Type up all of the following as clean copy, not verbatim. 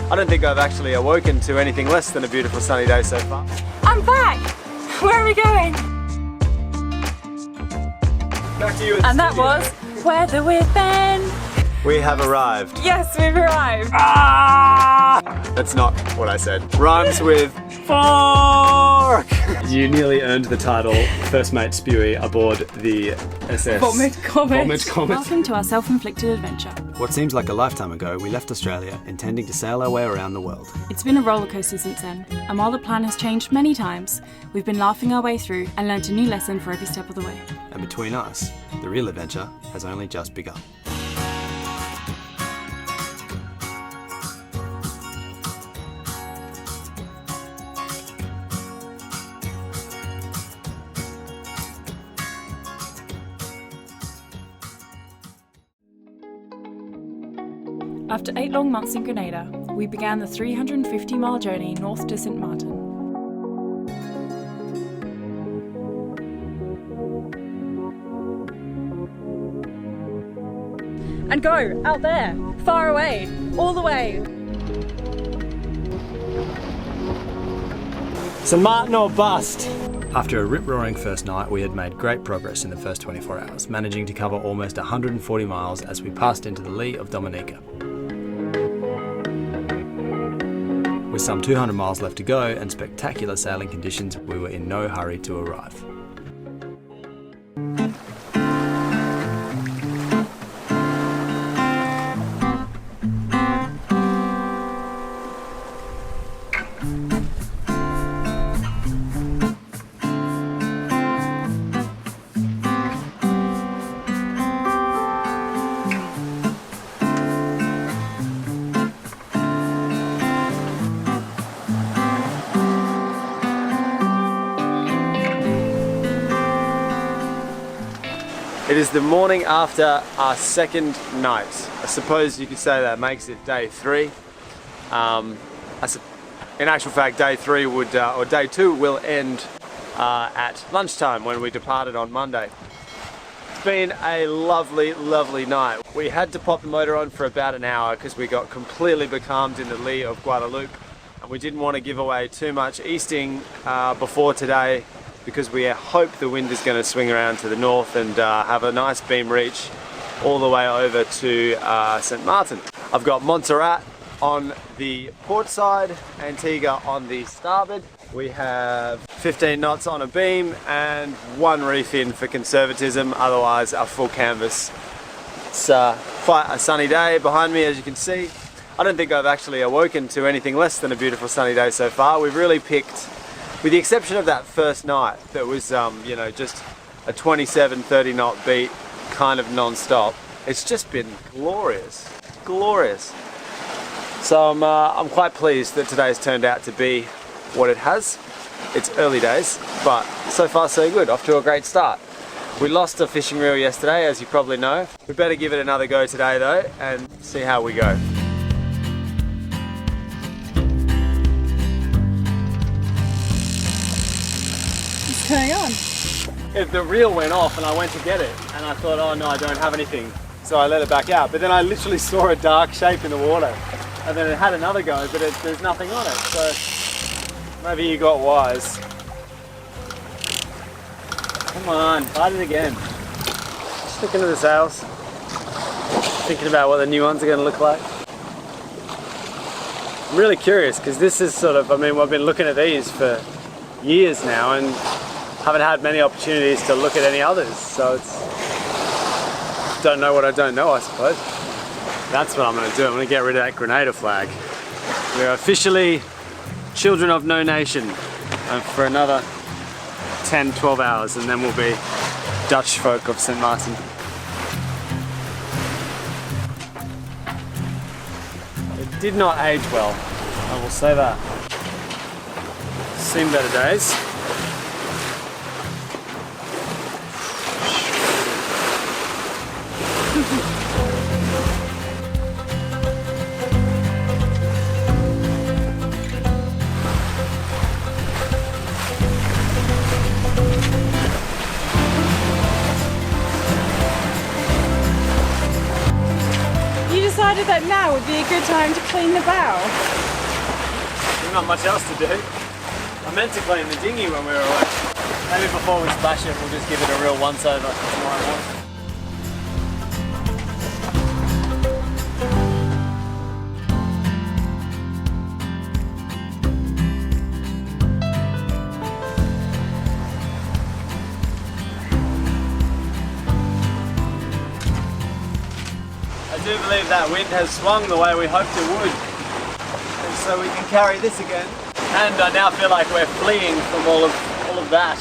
I don't think I've actually awoken to anything less than a beautiful sunny day so far. I'm back! Where are we going? Back to you in the And that studio. was Weather with Ben. We have arrived. Yes, we've arrived. That's not what I said. Rhymes with fork. You nearly earned the title First Mate Spewy aboard the SS Vomit Comet. Vomit Comet. Welcome to our self-inflicted adventure. What seems like a lifetime ago, we left Australia intending to sail our way around the world. It's been a roller coaster since then, and while the plan has changed many times, we've been laughing our way through and learnt a new lesson for every step of the way. And between us, the real adventure has only just begun. After 8 long months in Grenada, we began the 350-mile journey north to St Maarten. And go, out there, far away, all the way. St Maarten or bust! After a rip-roaring first night, we had made great progress in the first 24 hours, managing to cover almost 140 miles as we passed into the lee of Dominica. With some 200 miles left to go and spectacular sailing conditions, we were in no hurry to arrive. It is the morning after our second night. I suppose you could say that makes it day 3. In actual fact, day 3 would, or day 2 will end at lunchtime when we departed on Monday. It's been a lovely, lovely night. We had to pop the motor on for about an hour because we got completely becalmed in the lee of Guadeloupe, and we didn't want to give away too much easting before today, because we hope the wind is going to swing around to the north and have a nice beam reach all the way over to St Maarten. I've got Montserrat on the port side, Antigua on the starboard. We have 15 knots on a beam and 1 reef in for conservatism, otherwise a full canvas. It's quite a sunny day behind me, as you can see. I don't think I've actually awoken to anything less than a beautiful sunny day so far. We've really picked, with the exception of that first night that was you know, just a 27-30 knot beat kind of non-stop, it's just been glorious, glorious. So I'm quite pleased that today's turned out to be what it has. It's early days, but so far so good, off to a great start. We lost a fishing reel yesterday, as you probably know. We better give it another go today though and see how we go. What's going on? The reel went off and I went to get it and I thought, oh no, I don't have anything. So I let it back out, but then I literally saw a dark shape in the water and then it had another go, but there's nothing on it. So maybe you got wise. Come on, bite it again. Sticking to the sails. Thinking about what the new ones are going to look like. I'm really curious because this is sort of, I mean, I've been looking at these for years now and haven't had many opportunities to look at any others, so it's, don't know what I don't know, I suppose. That's what I'm going to do. I'm going to get rid of that Grenada flag. We're officially children of no nation for another 10-12 hours and then we'll be Dutch folk of St Maarten. It did not age well, I will say that. Seen better days. You decided that now would be be a good time to clean the bow. There's not much else to do. I meant to clean the dinghy when we were away. Maybe before we splash it, we'll just give it a real once-over tomorrow morning. I do believe that wind has swung the way we hoped it would. And so we can carry this again. And I now feel like we're fleeing from all of that.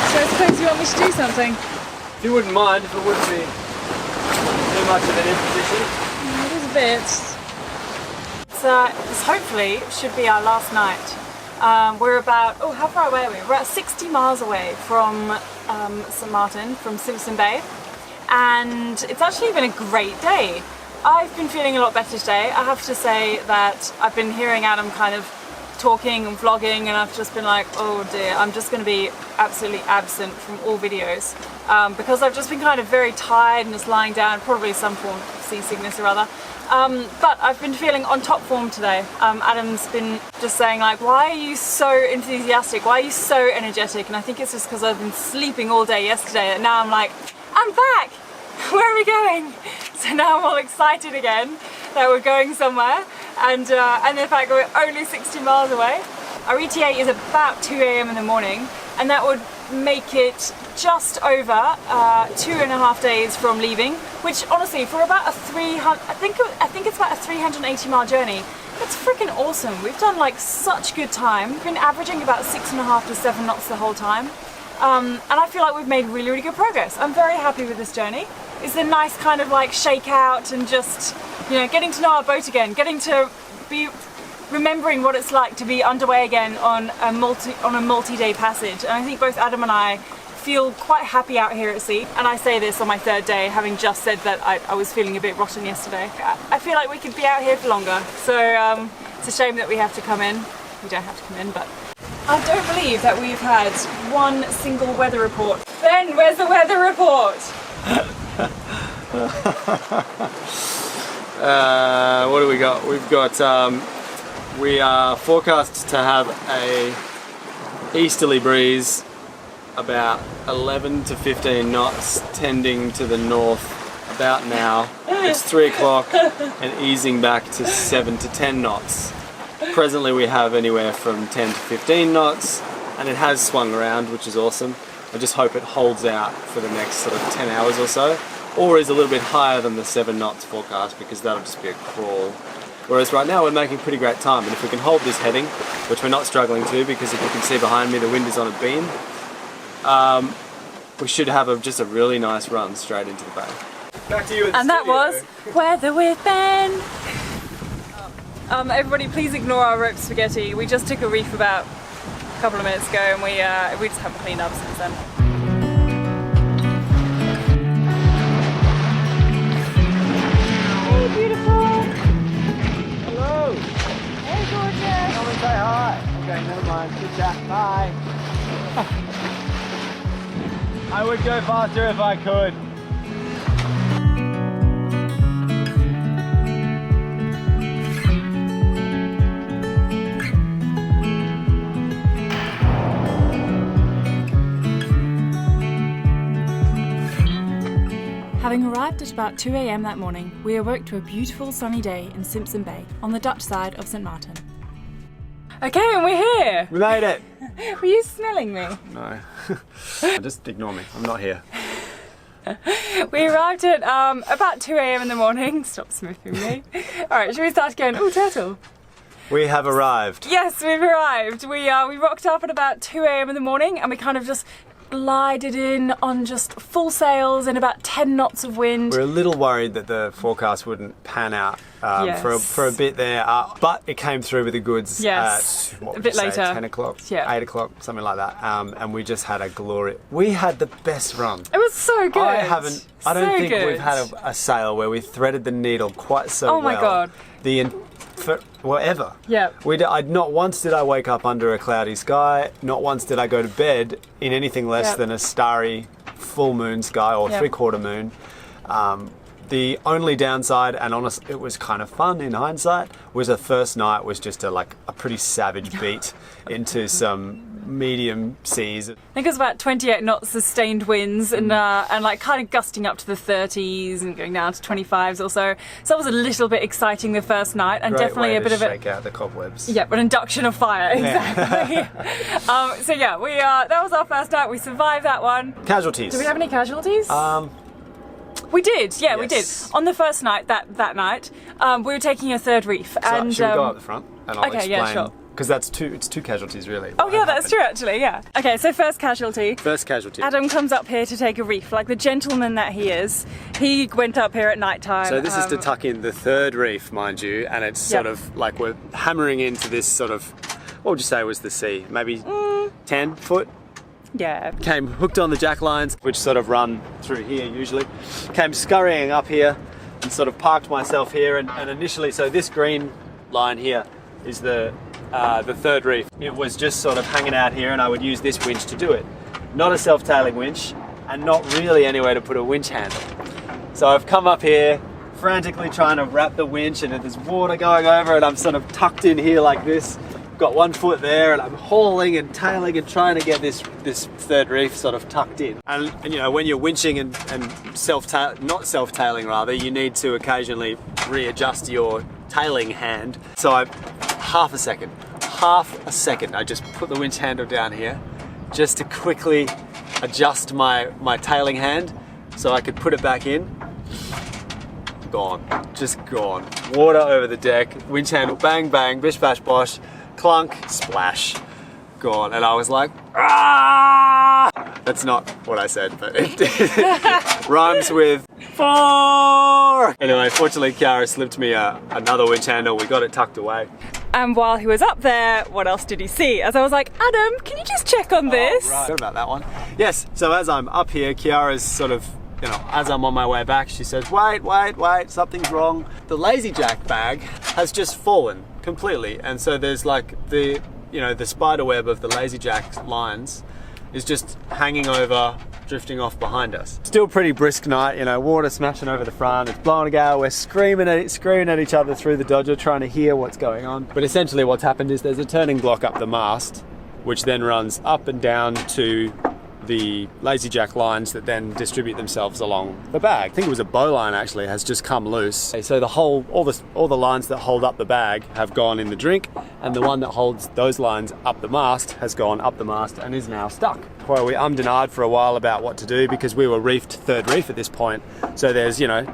So I suppose you want me to do something? If you wouldn't mind, if it wouldn't be too much of an imposition. It is a bit. This hopefully should be our last night. We're about, how far away are we? We're about 60 miles away from St Maarten, from Simpson Bay, and it's actually been a great day. I've been feeling a lot better today. I have to say that I've been hearing Adam kind of talking and vlogging, and I've just been like, oh dear, I'm just going to be absolutely absent from all videos because I've just been kind of very tired and just lying down, probably some form of seasickness or other. But I've been feeling on top form today. Adam's been just saying like, why are you so enthusiastic? Why are you so energetic? And I think it's just because I've been sleeping all day yesterday, and now I'm like, I'm back! Where are we going? So now I'm all excited again that we're going somewhere, and the fact that we're only 60 miles away. Our ETA is about 2 a.m. in the morning, and that would make it just over 2.5 days from leaving, which honestly for about a 300, I think it's about a 380 mile journey. That's freaking awesome. We've done like such good time. We've been averaging about 6.5 to 7 knots the whole time. And I feel like we've made really, really good progress. I'm very happy with this journey. It's a nice kind of like shake out and just, you know, getting to know our boat again, getting to be remembering what it's like to be underway again on a multi-day passage. And I think both Adam and I feel quite happy out here at sea. And I say this on my 3rd day, having just said that I was feeling a bit rotten yesterday. I feel like we could be out here for longer. So it's a shame that we have to come in. We don't have to come in, but I don't believe that we've had one single weather report. Ben, where's the weather report? What do we got? We've got, we are forecast to have a easterly breeze about 11 to 15 knots tending to the north about now. It's 3 o'clock and easing back to 7 to 10 knots. Presently we have anywhere from 10 to 15 knots, and it has swung around, which is awesome. I just hope it holds out for the next sort of 10 hours or so, or is a little bit higher than the 7 knots forecast, because that'll just be a crawl. Whereas right now we're making pretty great time, and if we can hold this heading, which we're not struggling to, because if you can see behind me the wind is on a beam, we should have just a really nice run straight into the bay. Back to you in the And that studio. was Weather with Ben. Everybody please ignore our rope spaghetti. We just took a reef about a couple of minutes ago, and we just haven't cleaned up since then. Hey beautiful! Hello! Hey gorgeous! Come and say hi. Okay, never mind. Good chat. Bye. I would go faster if I could. Having arrived at about 2 a.m. that morning, we awoke to a beautiful sunny day in Simpson Bay on the Dutch side of St Maarten. Okay, and we're here! We made it! Were you smelling me? No. Just ignore me. I'm not here. We arrived at about 2 a.m. in the morning. Stop smoothing me. Alright, should we start again? Oh, turtle. We have arrived. Yes, we've arrived. We rocked up at about 2 a.m. in the morning, and we kind of just glided in on just full sails and about 10 knots of wind. We're a little worried that the forecast wouldn't pan out Yes. for a bit there, but it came through with the goods Yes. at, what would A bit you say, later. 10 o'clock, Yeah. 8 o'clock, something like that, and we just had a glory. We had the best run. It was so good. I don't So think good. we've had a sail where we threaded the needle quite so well. Oh my God. Ever. Yeah. Not once did I wake up under a cloudy sky. Not once did I go to bed in anything less Yep. than a starry, full moon sky, or Yeah. 3/4 moon. The only downside, and honestly, it was kind of fun in hindsight, was the first night was just a pretty savage beat into some medium seas. I think it was about 28 knots sustained winds and like kind of gusting up to the 30s and going down to 25s or so. So that was a little bit exciting the first night, and Great definitely way a bit to of a shake out the cobwebs. yeah, an induction of fire, exactly. So yeah, we that was our first night. We survived that one. Casualties. Do we have any casualties? We did, yeah, we did. Yes. On the first night, that night, we were taking a third reef, and should we go up the front and I'll okay, explain? yeah, sure. Because it's two casualties really. oh yeah, that's true actually, yeah. Okay, so first casualty. First casualty. Adam comes up here to take a reef, like the gentleman that he is. He went up here at night time. So this is to tuck in the third reef, mind you, and it's sort of like we're hammering into this sort of, what would you say was the sea? Maybe 10 foot? yeah. Came hooked on the jack lines, which sort of run through here usually. Came scurrying up here and sort of parked myself here, and initially, so this green line here is the third reef. It was just sort of hanging out here, and I would use this winch to do it. Not a self-tailing winch, and not really anywhere to put a winch handle. So I've come up here, frantically trying to wrap the winch, and there's water going over, and I'm sort of tucked in here like this. Got one foot there, and I'm hauling and tailing and trying to get this third reef sort of tucked in. And you know, when you're winching and not self-tailing rather, you need to occasionally readjust your tailing hand. So half a second, I just put the winch handle down here just to quickly adjust my tailing hand so I could put it back in. Gone, just gone. Water over the deck, winch handle, bang, bang, bish, bash, bosh, clunk, splash, gone. And I was like, ah! That's not what I said, but it did. Rhymes with four. Anyway, fortunately, Khiara slipped me another winch handle. We got it tucked away. And while he was up there, what else did he see? As I was like, Adam, can you just check on this? Oh, right. Forgot about that one. Yes, so as I'm up here, Khiara's sort of, you know, as I'm on my way back, she says, wait, something's wrong. The lazy jack bag has just fallen completely. And so there's like the spider web of the lazy jack lines is just hanging over, drifting off behind us. Still pretty brisk night, you know, water smashing over the front, it's blowing a gale, we're screaming at each other through the dodger, trying to hear what's going on. But essentially what's happened is there's a turning block up the mast, which then runs up and down to the lazy jack lines that then distribute themselves along the bag. I think it was a bowline actually, has just come loose. So all the lines that hold up the bag have gone in the drink, and the one that holds those lines up the mast has gone up the mast and is now stuck. Well, we ummed and ahed for a while about what to do because we were reefed third reef at this point. So there's, you know,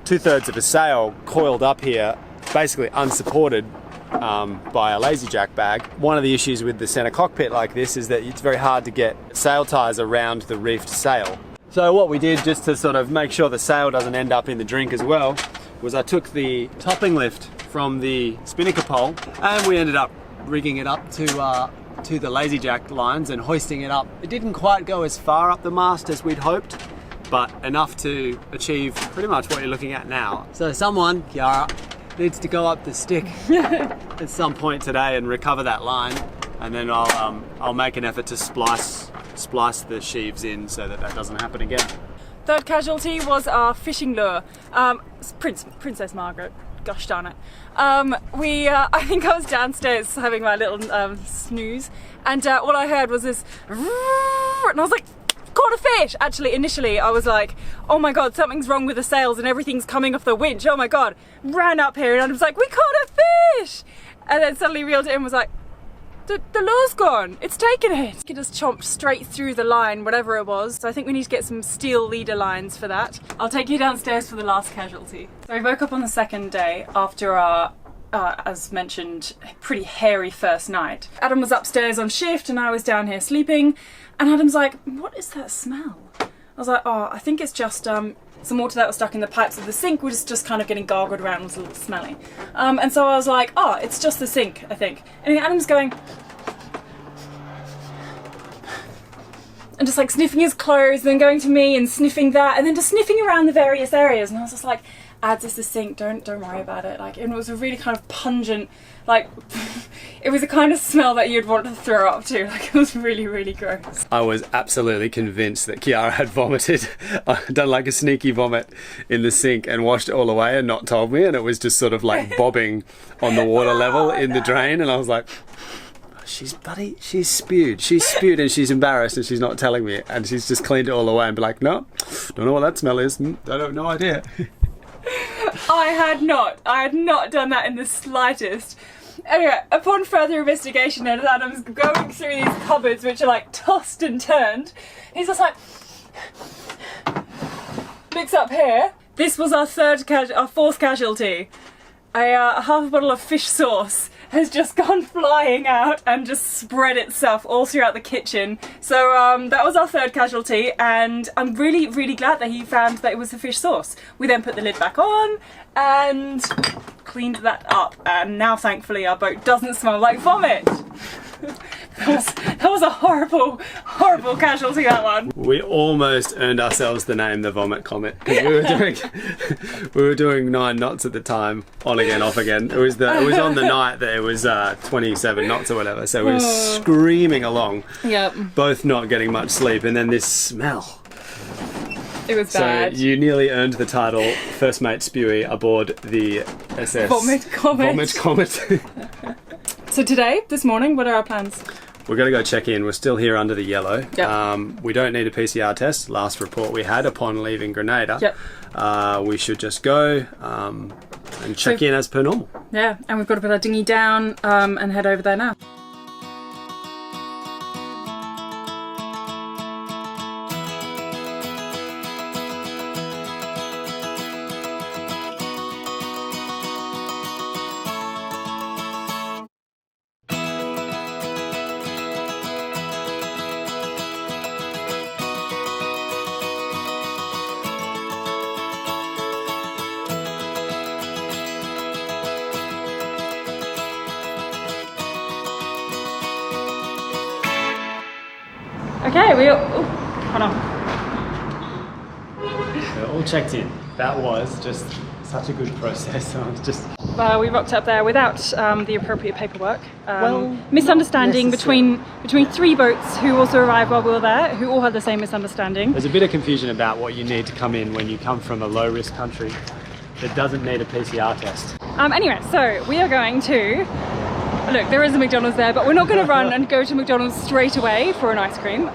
2/3 of a sail coiled up here, basically unsupported by a lazy jack bag. One of the issues with the center cockpit like this is that it's very hard to get sail ties around the reefed sail. So what we did, just to sort of make sure the sail doesn't end up in the drink as well, was I took the topping lift from the spinnaker pole and we ended up rigging it up to the lazy jack lines and hoisting it up. It didn't quite go as far up the mast as we'd hoped, but enough to achieve pretty much what you're looking at now. So someone, Khiara, needs to go up the stick at some point today and recover that line, and then I'll make an effort to splice the sheaves in so that doesn't happen again. Third casualty was our fishing lure, Princess Margaret. Gosh darn it. I think I was downstairs having my little snooze, and all I heard was this, and I was like, caught a fish! Actually, initially I was like, oh my god, something's wrong with the sails and everything's coming off the winch, oh my god. Ran up here and I was like, we caught a fish! And then suddenly reeled it in and was like, the lure's gone, it's taken it. It just chomped straight through the line, whatever it was. So I think we need to get some steel leader lines for that. I'll take you downstairs for the last casualty. So we woke up on the second day after our as mentioned, pretty hairy first night. Adam was upstairs on shift and I was down here sleeping, and Adam's like, what is that smell? I was like, oh, I think it's just some water that was stuck in the pipes of the sink was just kind of getting gargled around, was a little smelly. And so I was like, oh, it's just the sink, I think. And Adam's going, and just like sniffing his clothes, then going to me and sniffing that, and then just sniffing around the various areas. And I was just like, adds this to sink, don't worry about it. Like, it was a really kind of pungent, like, it was a kind of smell that you'd want to throw up to. Like, it was really, really gross. I was absolutely convinced that Khiara had vomited, done like a sneaky vomit in the sink and washed it all away and not told me, and it was just sort of like bobbing on the water level in the drain, and I was like, she's spewed and she's embarrassed and she's not telling me, and she's just cleaned it all away and be like, no, don't know what that smell is, I don't no idea. I had not done that in the slightest. Anyway, upon further investigation, and Adam's going through these cupboards which are like tossed and turned, he's just like, looks up here. This was our fourth casualty. A half a bottle of fish sauce has just gone flying out and just spread itself all throughout the kitchen. So that was our third casualty, and I'm really, really glad that he found that it was the fish sauce. We then put the lid back on and cleaned that up, and now thankfully our boat doesn't smell like vomit. That was a horrible, horrible casualty, that one. We almost earned ourselves the name the Vomit Comet, because we were doing 9 knots at the time, on again, off again. It was on the night that it was 27 knots or whatever, so we were screaming along, both not getting much sleep, and then this smell. It was bad. So you nearly earned the title First Mate Spewy aboard the SS Vomit Comet. Vomit Comet. So today, this morning, what are our plans? We're going to go check in. We're still here under the yellow. Yep. We don't need a PCR test. Last report we had upon leaving Grenada. Yep. We should just go and check in as per normal. Yeah, and we've got to put our dinghy down and head over there now. Okay, hold on. We're all checked in. That was just such a good process. I was just... we rocked up there without the appropriate paperwork. Misunderstanding between 3 boats who also arrived while we were there, who all had the same misunderstanding. There's a bit of confusion about what you need to come in when you come from a low-risk country that doesn't need a PCR test. Anyway, so we are going to... Look, there is a McDonald's there, but we're not going to run and go to McDonald's straight away for an ice cream.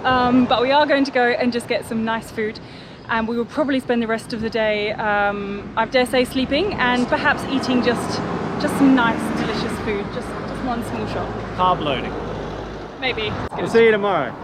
But we are going to go and just get some nice food. And we will probably spend the rest of the day, I dare say, sleeping and perhaps eating just some nice, delicious food. Just one small shop. Carb loading. Maybe. We'll see you tomorrow.